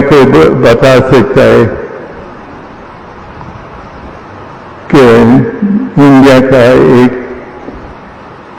को बता सकता है कि इंडिया का एक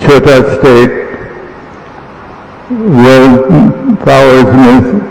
छोटा स्टेट वर्ल्ड पावर्स में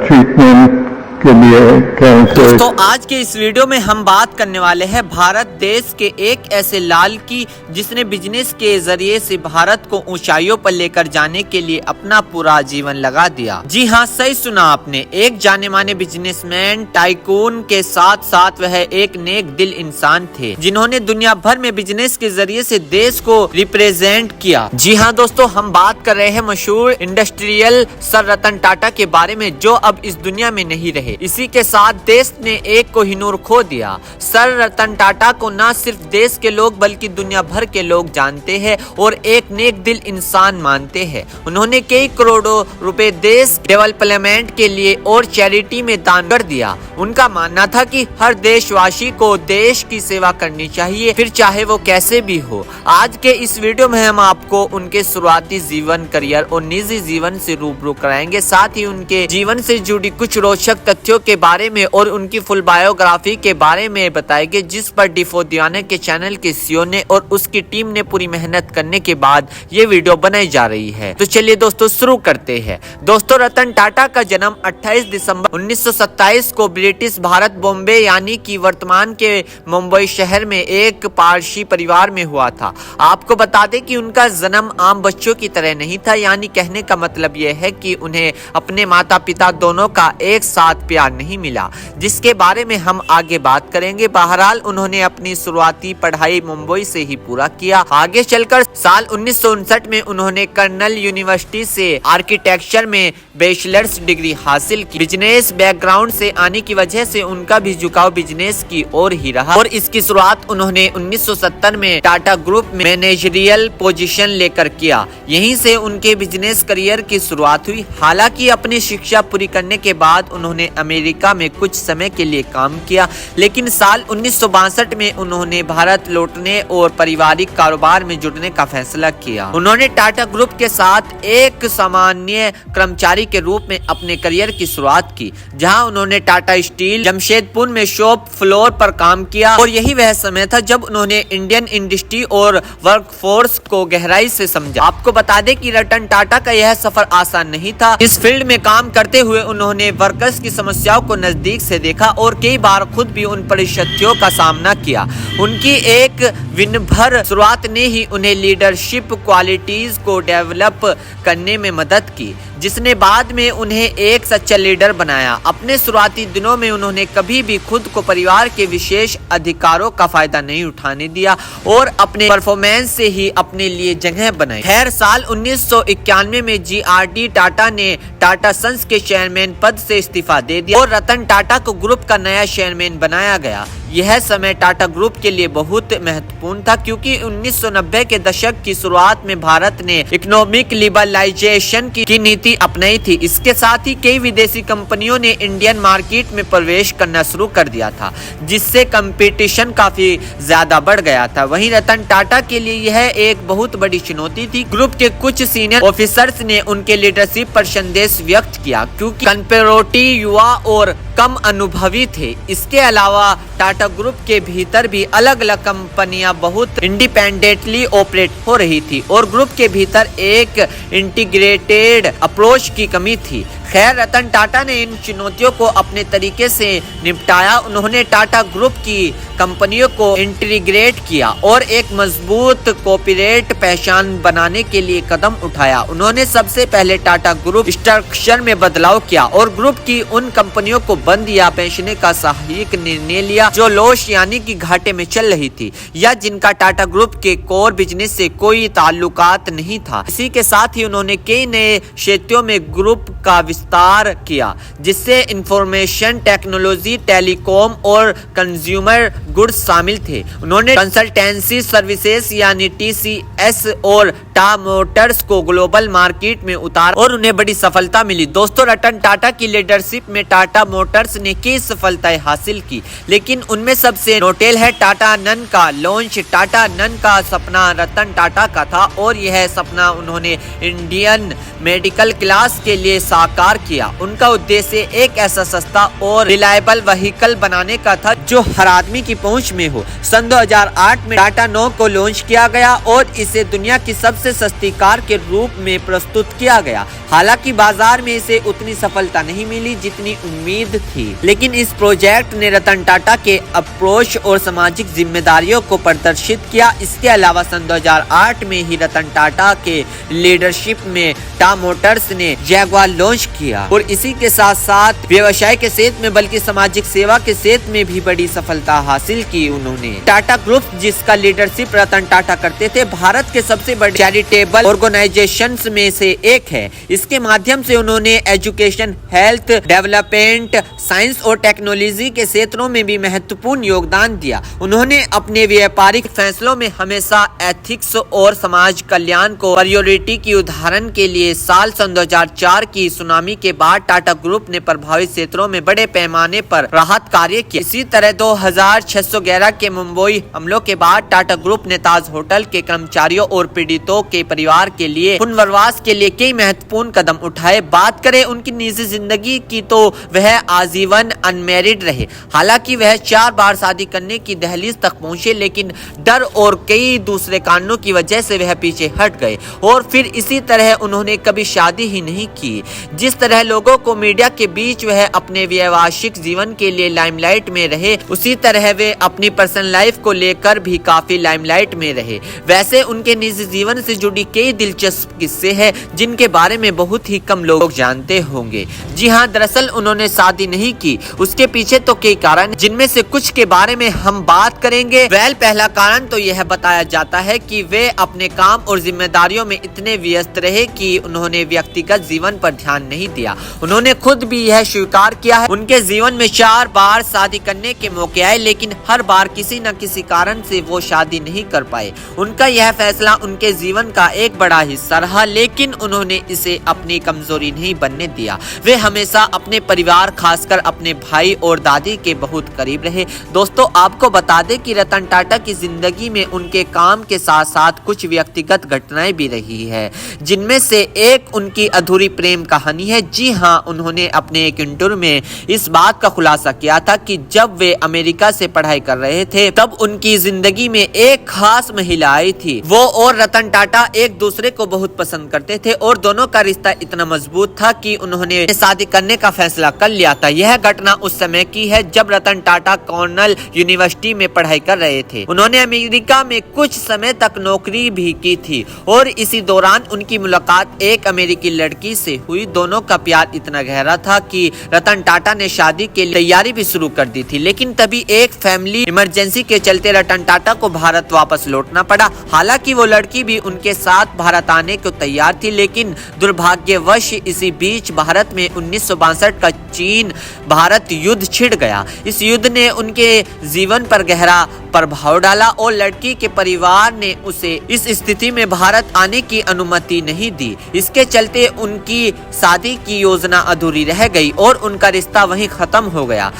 ट्रीटमेंट के लिए कैंसर। दोस्तों आज के इस वीडियो में हम बात करने वाले हैं भारत देश के एक ऐसे लाल की जिसने बिजनेस के जरिए से भारत को ऊंचाइयों पर लेकर जाने के लिए अपना पूरा जीवन लगा दिया। जी हाँ, सही सुना आपने। एक जाने माने बिजनेसमैन टाइकून के साथ साथ वह एक नेक दिल इंसान थे जिन्होंने दुनिया भर में बिजनेस के जरिए से देश को रिप्रेजेंट किया। जी हाँ दोस्तों, हम बात कर रहे हैं मशहूर इंडस्ट्रियल सर रतन टाटा के बारे में जो अब इस दुनिया में नहीं रहे। इसी के साथ देश ने एक कोहिनूर खो दिया। सर रतन टाटा को न सिर्फ देश के लोग बल्कि दुनिया भर के लोग जानते हैं और एक नेक दिल इंसान मानते हैं। उन्होंने कई करोड़ों रुपए देश डेवलपमेंट के लिए और चैरिटी में दान कर दिया। उनका मानना था कि हर देशवासी को देश की सेवा करनी चाहिए, फिर चाहे वो कैसे भी हो। आज के इस वीडियो में हम आपको उनके शुरुआती जीवन, करियर और निजी जीवन से रूबरू कराएंगे, साथ ही उनके जीवन से जुड़ी कुछ रोचक तथ्यों के बारे में और उनकी फुल बायोग्राफी के बारे में बताएंगे, जिस पर डिफो दीवाना के चैनल के सीईओ ने और उसकी टीम ने पूरी मेहनत करने के बाद ये वीडियो बनाई जा रही है। तो चलिए दोस्तों शुरू करते हैं। दोस्तों, रतन टाटा का जन्म 28 दिसंबर 1927 को ब्रिटिश भारत बॉम्बे यानी कि वर्तमान के मुंबई शहर में एक पारसी परिवार में हुआ था। आपको बता दें कि उनका जन्म आम बच्चों की तरह नहीं था, यानी कहने का मतलब यह है कि उन्हें अपने माता पिता दोनों का एक साथ प्यार नहीं मिला, जिसके बारे में हम आगे बात करेंगे। बहरहाल उन्होंने अपनी शुरुआती पढ़ाई मुंबई से ही पूरा किया। आगे चलकर साल 1959 में उन्होंने कर्नल यूनिवर्सिटी से आर्किटेक्चर में बैचलर्स डिग्री हासिल की। बिजनेस बैकग्राउंड से आने की वजह से उनका भी झुकाव बिजनेस की ओर ही रहा और इसकी शुरुआत उन्होंने 1970 में टाटा ग्रुप में मैनेजरियल पोजीशन लेकर किया। यहीं से उनके बिजनेस करियर की शुरुआत हुई। हालांकि अपनी शिक्षा पूरी करने के बाद उन्होंने अमेरिका में कुछ समय के लिए काम किया, लेकिन साल 1962 में उन्होंने भारत लौटने और पारिवारिक कारोबार में जुड़ने का फैसला किया। उन्होंने टाटा ग्रुप के साथ एक सामान्य कर्मचारी के रूप में अपने करियर की शुरुआत की, जहां उन्होंने टाटा स्टील जमशेदपुर में शॉप फ्लोर पर काम किया और यही वह समय था जब उन्होंने इंडियन इंडस्ट्री और वर्कफोर्स को गहराई से समझा। आपको बता दें कि रतन टाटा का यह सफर आसान नहीं था। इस फील्ड में काम करते हुए उन्होंने वर्कर्स की समस्याओं को नजदीक से देखा और कई बार खुद भी उन परिस्थितियों का सामना किया। उनकी एक विनम्र शुरुआत ने ही उन्हें लीडरशिप क्वालिटीज को डेवलप करने में मदद की, जिसने बाद में उन्हें एक सच्चा लीडर बनाया। अपने शुरुआती दिनों में उन्होंने कभी भी खुद को परिवार के विशेष अधिकारों का फायदा नहीं उठाने दिया और अपने परफॉर्मेंस से ही अपने लिए जगह बनाई। खैर, साल 1991 में जीआरडी टाटा ने टाटा सन्स के चेयरमैन पद से इस्तीफा दे दिया और रतन टाटा को ग्रुप का नया चेयरमैन बनाया गया। यह समय टाटा ग्रुप के लिए बहुत महत्वपूर्ण था क्योंकि 1990 के दशक की शुरुआत में भारत ने इकोनॉमिक लिबरलाइजेशन की नीति अपनाई थी। इसके साथ ही कई विदेशी कंपनियों ने इंडियन मार्केट में प्रवेश करना शुरू कर दिया था, जिससे कंपटीशन काफी ज्यादा बढ़ गया था। वहीं रतन टाटा के लिए यह एक बहुत बड़ी चुनौती थी। ग्रुप के कुछ सीनियर ऑफिसर्स ने उनके लीडरशिप पर संदेश व्यक्त किया क्योंकि कंपैरेटिव युवा और कम अनुभवी थे। इसके अलावा टाटा ग्रुप के भीतर भी अलग अलग कंपनियां बहुत इंडिपेंडेंटली ऑपरेट हो रही थी और ग्रुप के भीतर एक इंटीग्रेटेड अप्रोच की कमी थी। खैर, रतन टाटा ने इन चुनौतियों को अपने तरीके से निपटाया। उन्होंने टाटा ग्रुप की कंपनियों को इंटीग्रेट किया और एक मजबूत कॉर्पोरेट पहचान बनाने के लिए कदम उठाया। उन्होंने सबसे पहले टाटा ग्रुप स्ट्रक्चर में बदलाव किया और ग्रुप की उन कंपनियों को बंद या बेचने का साहसिक निर्णय लिया जो लॉस यानी कि घाटे में चल रही थी या जिनका टाटा ग्रुप के कोर बिजनेस से कोई ताल्लुकात नहीं था। इसी के साथ ही उन्होंने कई नए क्षेत्रों में ग्रुप का विस्तार किया, जिससे इंफॉर्मेशन टेक्नोलॉजी, टेलीकॉम और कंज्यूमर गुड्स शामिल थे। उन्होंने कंसल्टेंसी सर्विसेज यानी TCS और टाटा मोटर्स को ग्लोबल मार्केट में उतार और उन्हें बड़ी सफलता मिली। दोस्तों, रतन टाटा की लीडरशिप में टाटा मोटर्स ने कई सफलताएं हासिल की, लेकिन उनमें सबसे नोटेबल है टाटा नन का लॉन्च। टाटा नन का सपना रतन टाटा का था और यह सपना उन्होंने इंडियन मेडिकल क्लास के लिए साकार किया। उनका उद्देश्य एक ऐसा सस्ता और रिलायबल व्हीकल बनाने का था जो हर आदमी की पहुंच में हो। सन 2008 में टाटा नो को लॉन्च किया गया और इसे दुनिया की सबसे सस्ती कार के रूप में प्रस्तुत किया गया। हालांकि बाजार में इसे उतनी सफलता नहीं मिली जितनी उम्मीद थी, लेकिन इस प्रोजेक्ट ने रतन टाटा के अप्रोच और सामाजिक जिम्मेदारियों को प्रदर्शित किया। इसके अलावा सन 2008 में ही रतन टाटा के लीडरशिप में टाटा मोटर्स ने जैगुआर लॉन्च किया और इसी के साथ साथ व्यवसाय के क्षेत्र में बल्कि सामाजिक सेवा के क्षेत्र में भी बड़ी सफलता हासिल की। उन्होंने टाटा ग्रुप, जिसका लीडरशिप रतन टाटा करते थे, भारत के सबसे बड़े चैरिटेबल ऑर्गेनाइजेशंस में से एक है। इसके माध्यम से उन्होंने एजुकेशन, हेल्थ, डेवलपमेंट, साइंस और टेक्नोलॉजी के क्षेत्रों में भी महत्वपूर्ण योगदान दिया। उन्होंने अपने व्यापारिक फैसलों में हमेशा एथिक्स और समाज कल्याण को प्रायोरिटी की। उदाहरण के लिए साल सन 2004 की सुनामी के बाद टाटा ग्रुप ने प्रभावित क्षेत्रों में बड़े पैमाने पर राहत कार्य किया। इसी तरह 2611 के मुंबई हमलों के बाद टाटा ग्रुप ने ताज होटल के कर्मचारियों और पीड़ितों के परिवार के लिए पुनर्वास के लिए कई महत्वपूर्ण कदम उठाए। बात करें उनकी निजी जिंदगी की तो वह आजीवन अनमैरिड रहे। हालांकि वह 4 बार शादी करने की दहलीज तक पहुंचे, लेकिन डर और कई दूसरे कारणों की वजह से वह पीछे हट गए और फिर इसी तरह उन्होंने कभी शादी ही नहीं की। जिस तरह लोगों को मीडिया के बीच वह अपने वैवाहिक जीवन के लिए लाइमलाइट में रहे, उसी तरह वे अपनी पर्सनल लाइफ को लेकर भी काफी लाइमलाइट में रहे। वैसे उनके निजी जीवन से जुड़ी कई दिलचस्प किस्से हैं जिनके बारे में बहुत ही कम लोग जानते होंगे। जी हाँ, दरअसल उन्होंने शादी नहीं की। उसके पीछे तो कई कारण, जिनमें से कुछ के बारे में हम बात करेंगे। पहला कारण तो यह बताया जाता है कि वे अपने काम और जिम्मेदारियों में इतने व्यस्त रहे कि उन्होंने व्यक्तिगत जीवन पर ध्यान नहीं दिया। उन्होंने खुद भी यह स्वीकार किया है। उनके जीवन में 4 बार शादी करने के मौके आए, लेकिन हर बार किसी न किसी कारण से वो शादी नहीं कर पाए। उनका यह फैसला उनके जीवन का एक बड़ा हिस्सा रहा, लेकिन उन्होंने इसे अपनी कमजोरी नहीं बनने दिया। वे हमेशा अपने परिवार, खासकर अपने भाई और दादी के बहुत करीब रहे। दोस्तों, आपको बता दें कि रतन टाटा की जिंदगी में उनके काम के साथ साथ कुछ व्यक्तिगत घटनाएं भी रही है, जिनमें से एक उनकी अधूरी प्रेम कहानी है। जी हाँ, उन्होंने अपने एक इंटरव्यू में इस बात का खुलासा किया था कि जब वे अमेरिका से पढ़ाई कर रहे थे तब उनकी जिंदगी में एक खास महिला आई थी। वो और रतन टाटा एक दूसरे को बहुत पसंद करते थे और दोनों का रिश्ता इतना मजबूत था कि उन्होंने शादी करने का फैसला कर लिया था। यह घटना उस समय की है जब रतन टाटा कॉर्नेल यूनिवर्सिटी में पढ़ाई कर रहे थे। उन्होंने अमेरिका में कुछ समय तक नौकरी भी की थी और इसी दौरान उनकी मुलाकात एक अमेरिकी लड़की से हुई। दोनों का प्यार इतना गहरा था कि रतन टाटा ने शादी के लिए तैयारी भी शुरू कर दी थी, लेकिन तभी एक फैमिली इमरजेंसी के चलते रतन टाटा को भारत वापस लौटना पड़ा। हालांकि वो लड़की भी उनके साथ भारत आने को तैयार थी, लेकिन दुर्भाग्यवश इसी बीच भारत में 1962 का चीन भारत युद्ध छिड़ गया। इस युद्ध ने उनके जीवन पर गहरा प्रभाव डाला और लड़की के परिवार ने उसे इस स्थिति में भारत आने की अनुमति नहीं दी। इसके चलते उनकी शादी की योजना अधूरी रह गई और उनका रिश्ता वहीं खत्म हो गया।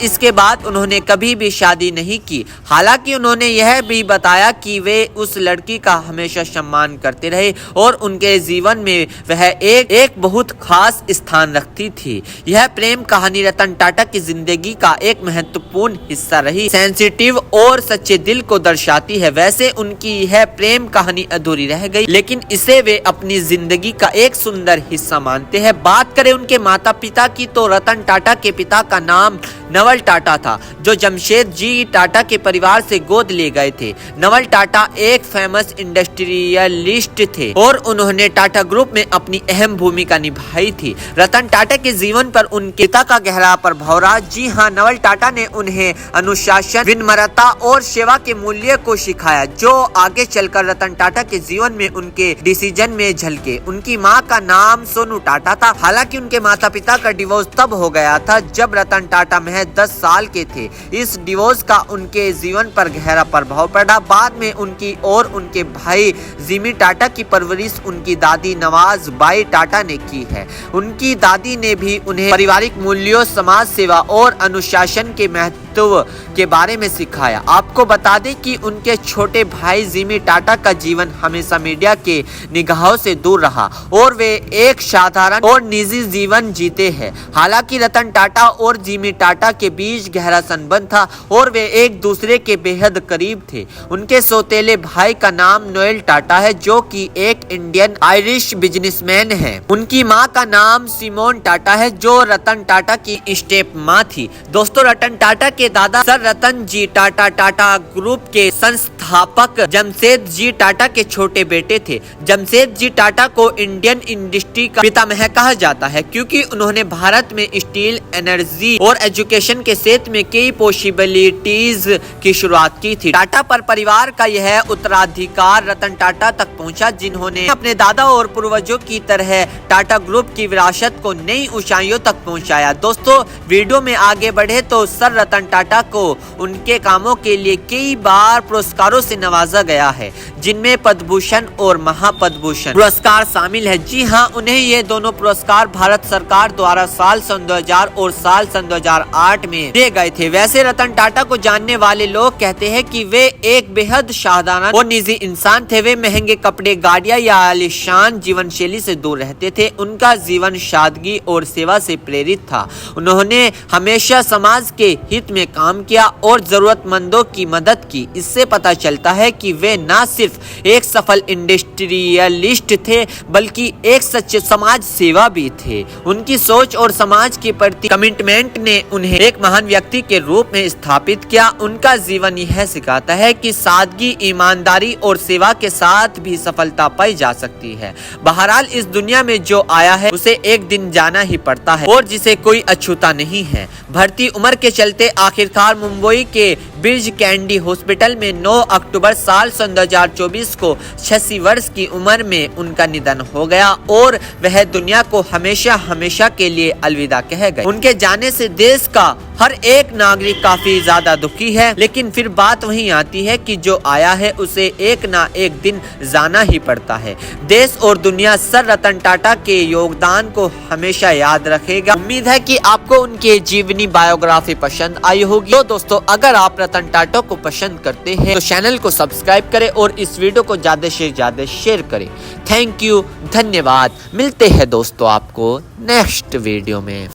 इसके बाद उन्होंने कभी भी शादी नहीं की। हालांकि उन्होंने यह भी बताया कि वे उस लड़की का हमेशा सम्मान करते रहे और उनके जीवन में वह एक बहुत खास स्थान रखती थी। यह प्रेम कहानी रतन टाटा की जिंदगी का एक महत्वपूर्ण हिस्सा रही, सेंसिटिव और सच्चे दिल को दर्शाती है। वैसे उनकी यह प्रेम कहानी अधूरी रह गई, लेकिन इसे वे अपनी जिंदगी का एक सुंदर हिस्सा मानते हैं। बात करें उनके माता पिता की तो रतन टाटा के पिता का नाम नवल टाटा था, जो जमशेद जी टाटा के परिवार से गोद ले गए थे। नवल टाटा एक फेमस इंडस्ट्रियलिस्ट थे और उन्होंने टाटा ग्रुप में अपनी अहम भूमिका निभाई थी। रतन टाटा के जीवन पर उनके पिता का गहरा प्रभाव रहा। जी हाँ, नवल टाटा ने उन्हें अनुशासन, विनम्रता और सेवा के मूल्य को सिखाया, जो आगे चलकर रतन टाटा के जीवन में उनके डिसीजन में झलके। उनकी माँ का नाम सोनू टाटा था। हालांकि उनके माता पिता का डिवोर्स तब हो गया था जब रतन टाटा महज 10 साल के थे। इस डिवोर्स का उनके जीवन पर गहरा प्रभाव पड़ा। बाद में उनकी और उनके भाई जिमी टाटा की परवरिश उनकी दादी नवाज बाई टाटा ने की है। उनकी दादी ने भी उन्हें पारिवारिक मूल्यों, समाज सेवा और अनुशासन के महत्व के बारे में सिखाया। आपको बता दें कि उनके छोटे भाई जिमी टाटा का जीवन हमेशा मीडिया के निगाहों से दूर रहा और वे एक साधारण और निजी जीवन जीते हैं। हालांकि रतन टाटा और जिमी टाटा के बीच गहरा संबंध था और वे एक दूसरे के बेहद करीब थे। उनके सौतेले भाई का नाम नोएल टाटा है, जो कि एक इंडियन आयरिश बिजनेसमैन है। उनकी माँ का नाम सिमोन टाटा है, जो रतन टाटा की स्टेप माँ थी। दोस्तों, रतन टाटा के दादा सर रतन जी टाटा टाटा ग्रुप के संस्थापक जमशेद जी टाटा के छोटे बेटे थे। जमशेद जी टाटा को इंडियन इंडस्ट्री का पितामह कहा जाता है, क्योंकि उन्होंने भारत में स्टील, एनर्जी और एजुकेशन के क्षेत्र में कई पॉसिबिलिटीज की शुरुआत की थी। टाटा पर परिवार का यह उत्तराधिकार रतन टाटा तक पहुंचा, जिन्होंने अपने दादा और पूर्वजों की तरह टाटा ग्रुप की विरासत को नई ऊंचाइयों तक पहुंचाया। दोस्तों, वीडियो में आगे बढ़े तो सर रतन टाटा को उनके कामों के लिए कई बार पुरस्कारों से नवाजा गया है, जिनमें पद्म भूषण और महापद्मभूषण पुरस्कार शामिल है। जी हां, उन्हें ये दोनों पुरस्कार भारत सरकार द्वारा साल सन 2000 और साल सन 2008 में दिए गए थे। वैसे रतन टाटा को जानने वाले लोग कहते हैं कि वे एक बेहद साधारण और निजी इंसान थे। वे महंगे कपड़े, गाड़ियां या आलीशान जीवन शैली से दूर रहते थे। उनका जीवन सादगी और सेवा से प्रेरित था। उन्होंने हमेशा समाज के हित में काम किया और जरूरतमंदों की मदद की। इससे पता चलता है कि वे न सिर्फ एक सफल इंडस्ट्रियलिस्ट थे, बल्कि एक सच्चे समाज सेवा भी थे। उनकी सोच और समाज के प्रति कमिटमेंट ने उन्हें एक महान व्यक्ति के रूप में स्थापित किया। उनका जीवन यह सिखाता है कि सादगी, ईमानदारी और सेवा के साथ भी सफलता पाई जा सकती है। बहरहाल, इस दुनिया में जो आया है उसे एक दिन जाना ही पड़ता है और जिसे कोई अछूता नहीं है। बढ़ती उम्र के चलते आखिरकार मुंबई के ब्रिज कैंडी हॉस्पिटल में 9 अक्टूबर साल सन 2024 को 86 वर्ष की उम्र में उनका निधन हो गया और वह दुनिया को हमेशा हमेशा के लिए अलविदा कह गए। उनके जाने से देश का हर एक नागरिक काफी ज्यादा दुखी है, लेकिन फिर बात वहीं आती है कि जो आया है उसे एक ना एक दिन जाना ही पड़ता है। देश और दुनिया सर रतन टाटा के योगदान को हमेशा याद रखेगा। उम्मीद है कि आपको उनके जीवनी बायोग्राफी पसंद आई होगी। तो दोस्तों, अगर आप रतन टाटा को पसंद करते हैं तो चैनल को सब्सक्राइब करें और इस वीडियो को ज्यादा से ज्यादा शेयर करें। थैंक यू, धन्यवाद। मिलते हैं दोस्तों आपको नेक्स्ट वीडियो में।